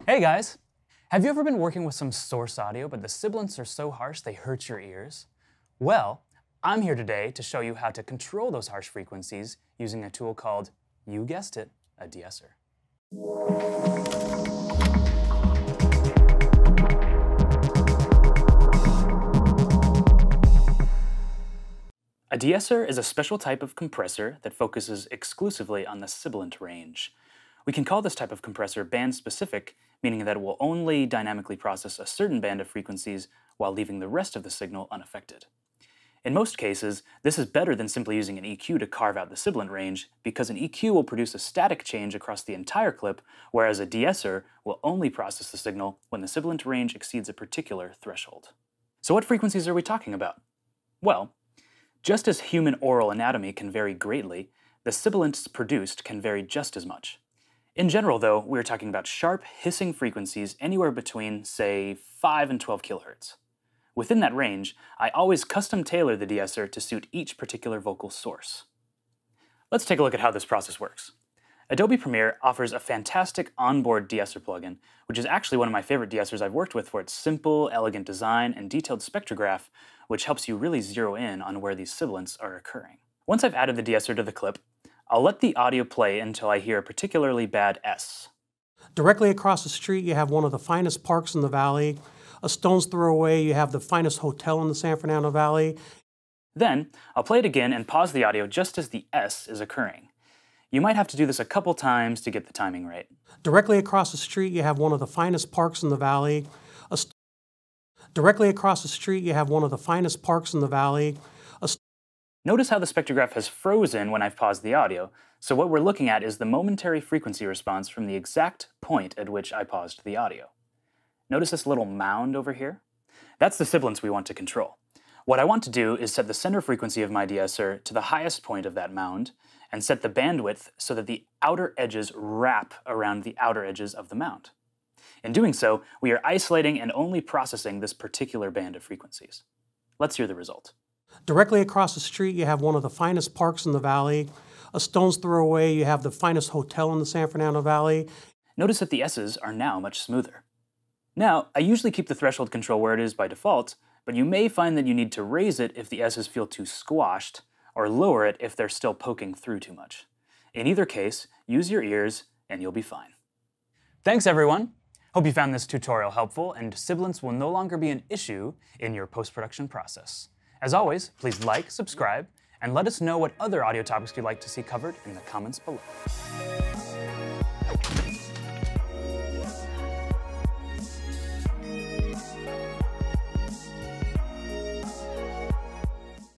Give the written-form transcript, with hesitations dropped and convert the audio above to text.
Hey guys! Have you ever been working with some source audio, but the sibilants are so harsh they hurt your ears? Well, I'm here today to show you how to control those harsh frequencies using a tool called, you guessed it, a de-esser. A de-esser is a special type of compressor that focuses exclusively on the sibilant range. We can call this type of compressor band-specific, meaning that it will only dynamically process a certain band of frequencies while leaving the rest of the signal unaffected. In most cases, this is better than simply using an EQ to carve out the sibilant range, because an EQ will produce a static change across the entire clip, whereas a de-esser will only process the signal when the sibilant range exceeds a particular threshold. So what frequencies are we talking about? Well, just as human oral anatomy can vary greatly, the sibilants produced can vary just as much. In general, though, we're talking about sharp, hissing frequencies anywhere between, say, 5 and 12 kHz. Within that range, I always custom tailor the de-esser to suit each particular vocal source. Let's take a look at how this process works. Adobe Premiere offers a fantastic onboard de-esser plugin, which is actually one of my favorite de-essers I've worked with for its simple, elegant design and detailed spectrograph, which helps you really zero in on where these sibilants are occurring. Once I've added the de-esser to the clip, I'll let the audio play until I hear a particularly bad S. Directly across the street, you have one of the finest parks in the valley. A stone's throw away, you have the finest hotel in the San Fernando Valley. Then, I'll play it again and pause the audio just as the S is occurring. You might have to do this a couple times to get the timing right. Directly across the street, you have one of the finest parks in the valley. Directly across the street, you have one of the finest parks in the valley. Notice how the spectrograph has frozen when I've paused the audio, so what we're looking at is the momentary frequency response from the exact point at which I paused the audio. Notice this little mound over here? That's the sibilants we want to control. What I want to do is set the center frequency of my de-esser to the highest point of that mound, and set the bandwidth so that the outer edges wrap around the outer edges of the mound. In doing so, we are isolating and only processing this particular band of frequencies. Let's hear the result. Directly across the street, you have one of the finest parks in the valley. A stone's throw away, you have the finest hotel in the San Fernando Valley. Notice that the S's are now much smoother. Now, I usually keep the threshold control where it is by default, but you may find that you need to raise it if the S's feel too squashed, or lower it if they're still poking through too much. In either case, use your ears and you'll be fine. Thanks everyone! Hope you found this tutorial helpful and sibilants will no longer be an issue in your post-production process. As always, please like, subscribe, and let us know what other audio topics you'd like to see covered in the comments below.